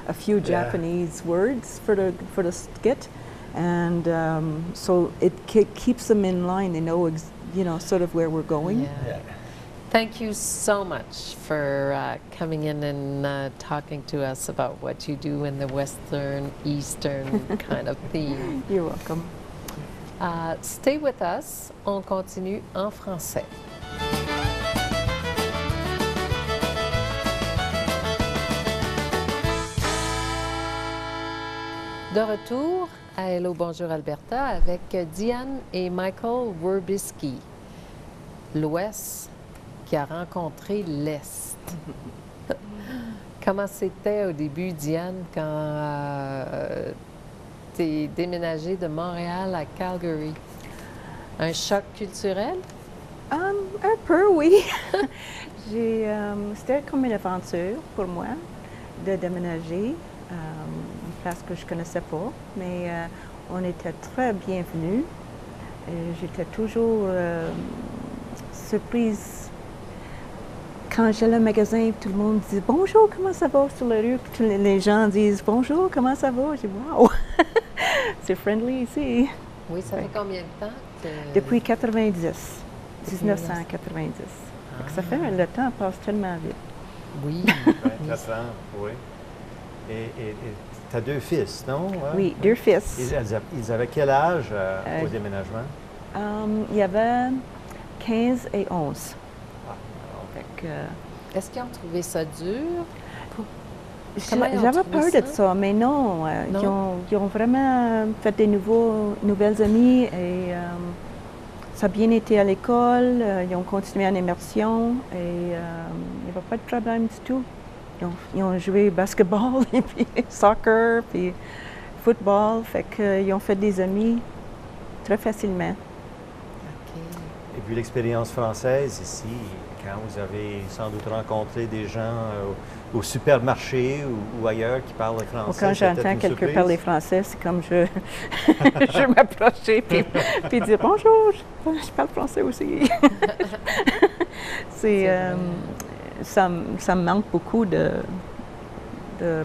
a few Japanese words for the skit, and so it keeps them in line. They know, sort of where we're going. Yeah. Thank you so much for coming in and talking to us about what you do in the Western, Eastern kind of theme. You're welcome. Stay with us. On continue en français. De retour à Hello Bonjour Alberta avec Diane et Michael Werbisky. L'Ouest qui a rencontré l'Est. Comment c'était au début, Diane, quand tu es déménagée de Montréal à Calgary? Un choc culturel? Un peu, oui. C'était comme une aventure pour moi de déménager. Une place que je ne connaissais pas, mais on était très bienvenus. J'étais toujours surprise quand j'allais au magasin, tout le monde dit bonjour, comment ça va sur la rue, puis les gens disent bonjour, comment ça va? Je dis wow, c'est friendly ici. Oui, ça fait combien de temps? Depuis 1990. Ça fait, le temps passe tellement vite. Oui. 24 ans, oui. Et tu as 2 fils, non? Ouais. Oui, 2 fils. Ils avaient quel âge au déménagement? Il y avait 15 et 11. Est-ce qu'ils ont trouvé ça dur? J'avais peur de ça, mais non. Ils ont vraiment fait des nouvelles amies et ça a bien été à l'école. Ils ont continué en immersion et il n'y avait pas de problème du tout. Ils ont joué basketball, et puis soccer, puis football. Fait qu'ils ont fait des amis très facilement. OK. Et puis l'expérience française ici, quand vous avez sans doute rencontré des gens au supermarché ou ailleurs qui parlent le français. Quand j'entends quelqu'un parler français, c'est comme je m'approchais puis dire bonjour, je parle français aussi. Ça me manque beaucoup de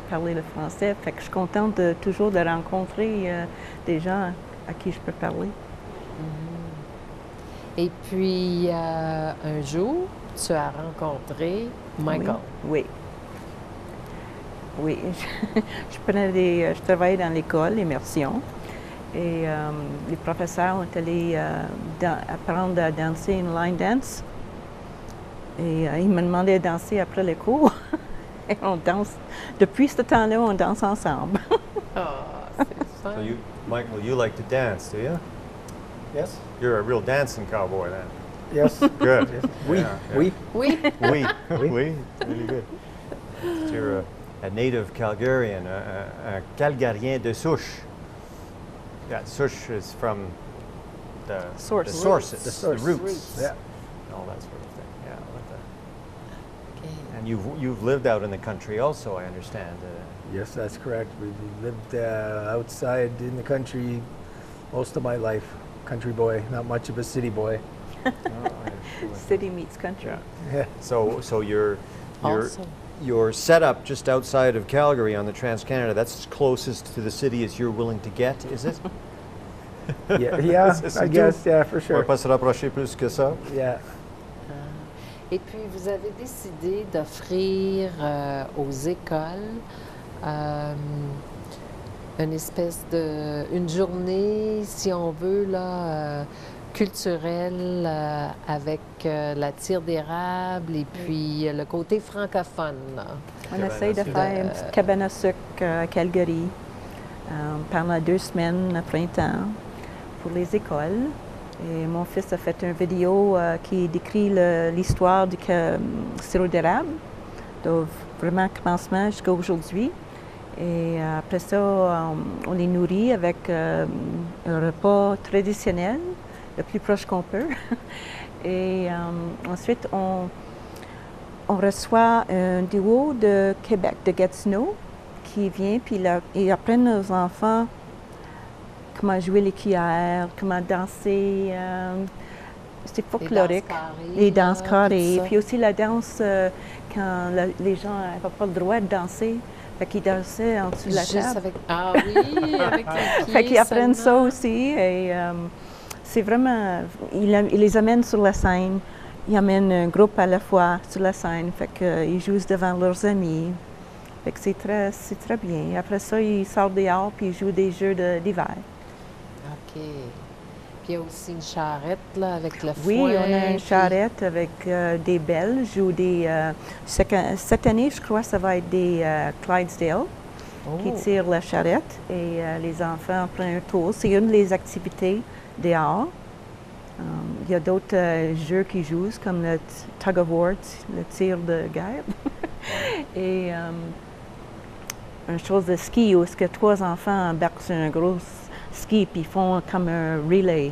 parler le français. Fait que je suis contente toujours de rencontrer des gens à qui je peux parler. Et puis, un jour, tu as rencontré Michael. Oui. Je travaillais dans l'école, immersion, et les professeurs ont allé apprendre à danser une line dance. Et ils me demandaient de danser après les cours. Et on danse. Depuis ce temps-là, on danse ensemble. Oh, c'est fun. So Michael, you like to dance, do you? Yes. You're a real dancing cowboy then. Yes. Good. Oui. Yeah, yeah. Oui. Oui. Oui. Oui. Really good. You're a native Calgarian, un Calgarien de souche. Yeah, souche is from the Source. the sources, The source. the roots, Yeah. all that sort of thing. Yeah. Okay. And you've lived out in the country also, I understand. Yes, that's correct. We lived outside in the country most of my life. Country boy, not much of a city boy. City meets country. Yeah. Yeah. So Also. you're set up just outside of Calgary on the Trans-Canada. That's as closest to the city as you're willing to get, is it? Yeah, C'est I tout? guess, yeah, for On ne sure. va pas se rapprocher plus que ça. Yeah. Et puis, vous avez décidé d'offrir aux écoles une espèce une journée, si on veut, là, culturelle avec la tire d'érable et puis le côté francophone. Là. On essaie de faire une petite cabane à sucre à Calgary pendant 2 semaines à printemps pour les écoles. Et mon fils a fait une vidéo qui décrit l'histoire du sirop d'érable, donc vraiment commencement jusqu'à aujourd'hui. Et après ça, on les nourrit avec un repas traditionnel, le plus proche qu'on peut. Et ensuite, on reçoit un duo de Québec, de Gatineau, qui vient, puis ils apprennent aux enfants comment jouer les cuillères, comment danser. C'est folklorique. Les danses carrées. Puis aussi la danse, quand les gens n'avaient pas le droit de danser, Fait qu'ils dansaient en dessous de la Juste table. avec... Ah oui, avec les pieds Fait qu'ils apprennent ça seulement. aussi. Et c'est vraiment... Ils les amènent sur la scène. Ils amènent un groupe à la fois sur la scène. Fait qu'ils jouent devant leurs amis. Fait que c'est très bien. Après ça, ils sortent dehors puis ils jouent des jeux d'hiver. OK. Puis il y a aussi une charrette, là, avec le Oui, fouet. on a une puis- charrette avec des Belges ou des... cette année, je crois que ça va être des Clydesdale qui Oh. tirent la charrette et les enfants prennent un tour. C'est une des activités dehors. Il y a d'autres jeux qui jouent, comme le tug of war, le tir de guerre. Et une chose de ski où est-ce que 3 enfants embarquent sur un gros ski puis font comme un relay,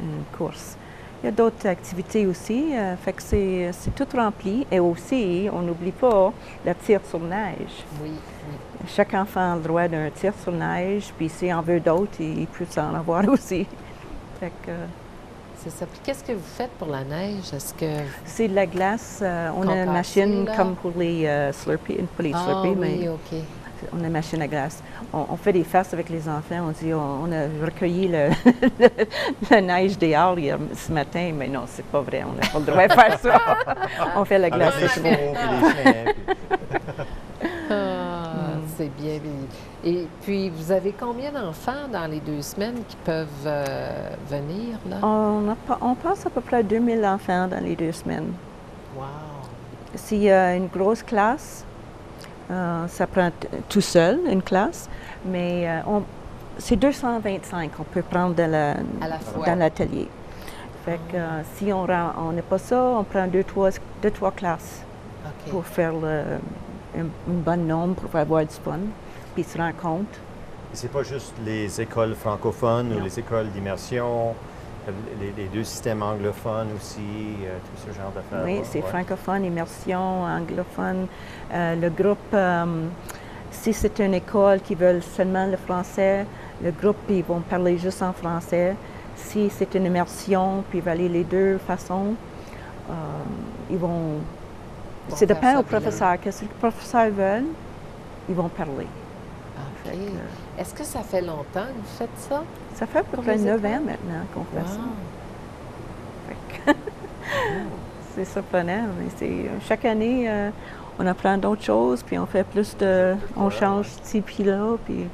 une course. Il y a d'autres activités aussi, fait que c'est tout rempli. Et aussi, on n'oublie pas le tir sur neige. Oui, oui. Chaque enfant a le droit d'un tir sur neige, puis s'il en veut d'autres, il peut s'en avoir aussi. Fait que, C'est ça. Puis qu'est-ce que vous faites pour la neige? Est-ce que... c'est de la glace. On a une Compassée, machine là? comme pour les Slurpees, pas les Ah Slurpees, oui, mais OK. on a une machine à glace. On fait des farces avec les enfants. On dit on a recueilli la neige dehors ce matin, mais non, c'est pas vrai. On n'a pas le droit de faire ça. On fait la glace. Avec les autrement. chevaux et les chiens. Puis- Ah, c'est bien. Et puis, vous avez combien d'enfants dans les 2 semaines qui peuvent venir, là? On passe à peu près 2000 enfants dans les 2 semaines. Wow! S'il y a une grosse classe, ça prend tout seul, une classe, mais c'est 225 qu'on peut prendre À la fois. dans l'atelier. Fait que si on n'a pas ça, on prend deux, trois classes OK. pour faire un bon nombre, pour avoir du fun, puis se rendre compte. Et c'est pas juste les écoles francophones ou Non. les écoles d'immersion, les 2 systèmes anglophones aussi, tout ce genre d'affaires. Oui, c'est Ouais. francophone, immersion, anglophone. Le groupe, si c'est une école qui veut seulement le français, le groupe, ils vont parler juste en français. Si c'est une immersion, puis ils vont aller les 2 façons, ils vont... Vont Ça faire dépend ça au professeur. Qu'est-ce que les professeurs veulent, ils vont parler. OK. Fait que, Est-ce que ça fait longtemps que vous faites ça? ça fait à peu Pour près les 9 écoles? ans maintenant qu'on fait ça. Wow! Fait que c'est surprenant, mais chaque année, on apprend d'autres choses, puis on fait plus de... On change ci puis là, puis...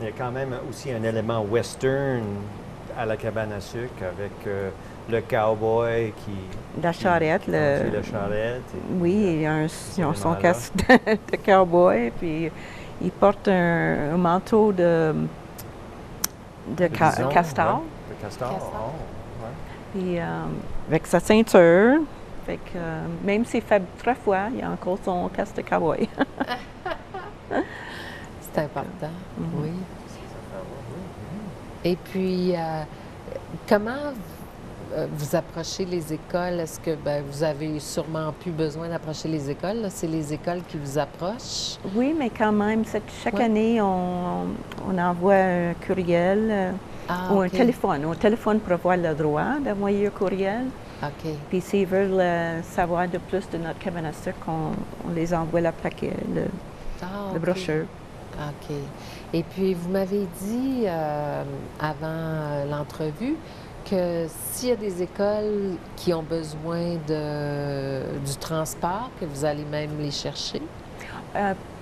Il y a quand même aussi un élément western à la cabane à sucre avec le cowboy qui La charrette, conduit la charrette. Oui, ils ont son élément-là. casque de cowboy, puis il porte un manteau de Bison, castor, ouais, de castor. Castor. Oh, ouais. puis avec sa ceinture. Fait que même s'il fait très froid, il a encore son casque de cowboy. C'est important, Mhm. oui. Et puis, comment vous approchez les écoles? Est-ce que vous avez sûrement plus besoin d'approcher les écoles? Là? C'est les écoles qui vous approchent? Oui, mais quand même, chaque Ouais. année, on envoie un courriel Ah, ou un OK. téléphone. Un téléphone pour avoir le droit d'envoyer un courriel. OK. Puis s'ils veulent savoir de plus de notre cabane à sucre, on les envoie la plaquette, Ah, le OK. brochure. OK. Et puis, vous m'avez dit avant l'entrevue que s'il y a des écoles qui ont besoin du transport, que vous allez même les chercher,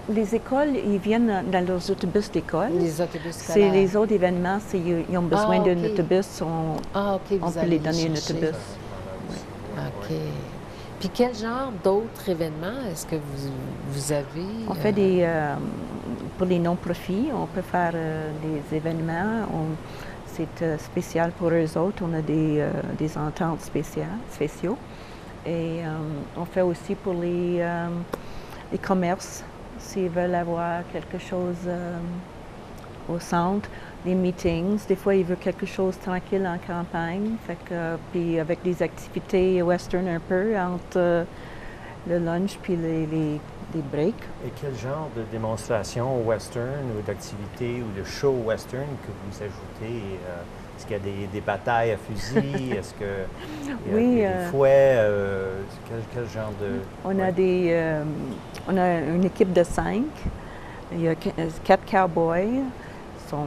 Les écoles, ils viennent dans leurs autobus d'école. les autobus C'est scolaires. les autres événements, ils ont besoin Ah, d'un OK. autobus, Ah, OK, on vous peut allez les donner un chercher. autobus. OK. Puis quel genre d'autres événements est-ce que vous avez? On fait des, pour les non-profits, on peut faire des événements. C'est spécial pour eux autres. On a des ententes spéciaux. Et on fait aussi pour les commerces, s'ils veulent avoir quelque chose au centre, des meetings. Des fois, ils veulent quelque chose tranquille en campagne. Fait que, puis avec des activités western un peu entre le lunch puis les breaks. Et quel genre de démonstration western ou d'activité ou de show western que vous ajoutez est-ce qu'il y a des batailles à fusil? Est-ce qu'il Oui, y a des fouets? Quel genre de... On a une équipe de 5. Il y a 4 cowboys. Ils sont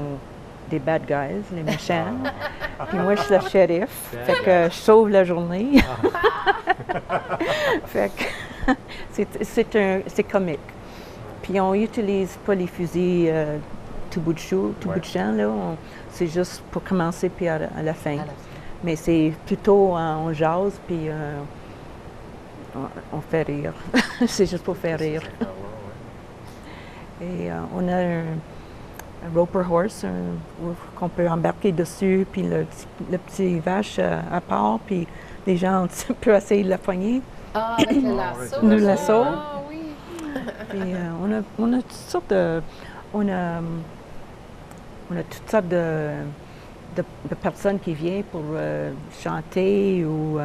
des bad guys, les méchants. Puis moi, je suis la shérif. Bad Fait que je sauve la journée. Fait que c'est comique. Puis on n'utilise pas les fusils tout bout de champ, là. C'est juste pour commencer puis à la fin. Mais c'est plutôt on jase puis on fait rire. C'est juste pour faire rire. Et on a un roper horse qu'on peut embarquer dessus, puis le petit vache à part, puis les gens peuvent essayer de la poigner. Ah, avec le lasso. Le lasso. Ah, oui. Puis on a toutes sortes de... On a toutes sortes de personnes qui viennent pour chanter ou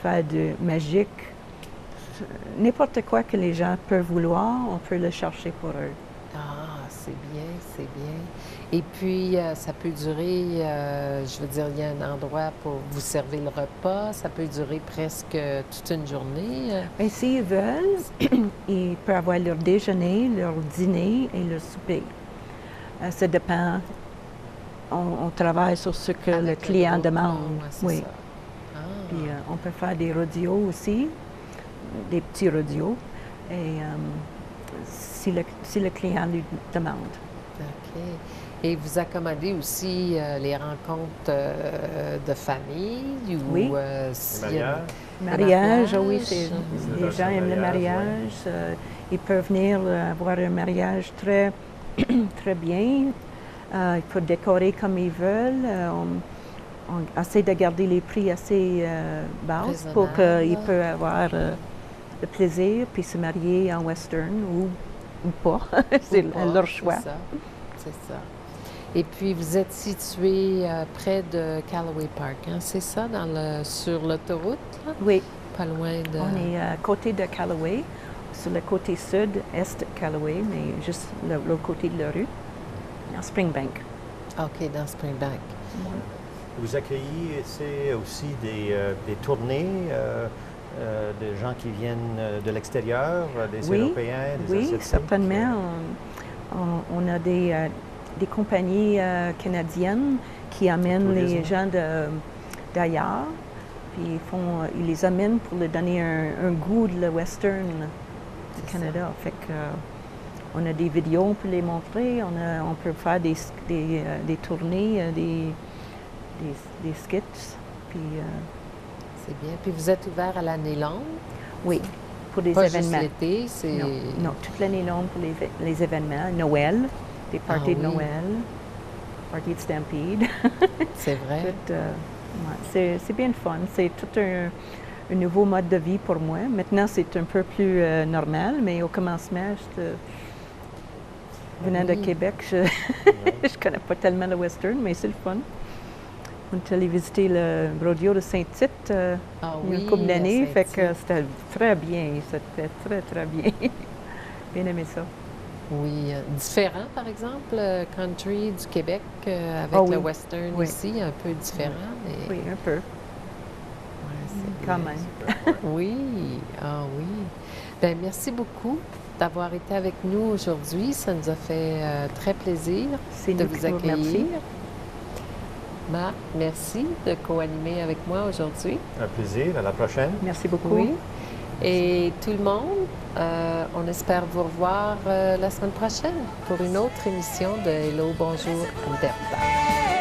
faire de magique. N'importe quoi que les gens peuvent vouloir, on peut le chercher pour eux. Ah, c'est bien, c'est bien. Et puis, ça peut durer, je veux dire, il y a un endroit pour vous servir le repas, ça peut durer presque toute une journée. Et s'ils veulent, ils peuvent avoir leur déjeuner, leur dîner et leur souper. Ça dépend. On travaille sur ce que le client demande. Oui. Ah. Puis on peut faire des rodios aussi, des petits rodios, et si le client lui demande. OK. Et vous accommodez aussi les rencontres de famille ou Oui. Mariage, oui, les gens aiment le mariage. Ils peuvent venir avoir un mariage très, très bien. Ils peuvent décorer comme ils veulent. On essaie de garder les prix assez bas pour qu'ils puissent avoir le plaisir puis se marier en western ou pas. C'est leur choix. C'est ça. Et puis, vous êtes situé près de Callaway Park, hein? C'est ça, sur l'autoroute? Là? Oui. Pas loin de... On est à côté de Callaway, sur le côté sud-est de Callaway, mais juste l'autre côté de la rue, dans Springbank. OK, dans Springbank. Vous accueillez aussi des tournées de gens qui viennent de l'extérieur, des Européens, des Asiatiques? Oui, certainement. On a des compagnies canadiennes qui amènent les gens d'ailleurs, puis ils les amènent pour leur donner un goût de le western du Canada. Fait que, on a des vidéos, on peut les montrer, on peut faire des tournées, des skits. Puis, c'est bien. Puis vous êtes ouvert à l'année longue? Oui, pour des pas événements. Juste l'été, c'est... Non, toute l'année longue pour les événements. Noël, des parties de Noël, parties de Stampede. C'est vrai. C'est bien le fun. C'est tout un nouveau mode de vie pour moi. Maintenant, c'est un peu plus normal, mais au commencement, venant de Québec, je ne connais pas tellement le western, mais c'est le fun. On est allé visiter le rodeo de Saint-Tite une couple d'années, fait que c'était très bien. C'était très, très bien. Bien aimé ça. Oui. Différent, par exemple, country du Québec avec le western ici, un peu différent. Mais... Oui, un peu. Ouais, quand même. Oui. Ah oui. Bien, merci beaucoup d'avoir été avec nous aujourd'hui. Ça nous a fait très plaisir de vous accueillir. Merci de co-animer avec moi aujourd'hui. Un plaisir. À la prochaine. Merci beaucoup. Oui. Et tout le monde, on espère vous revoir la semaine prochaine pour une autre émission de Hello, bonjour, Alberta.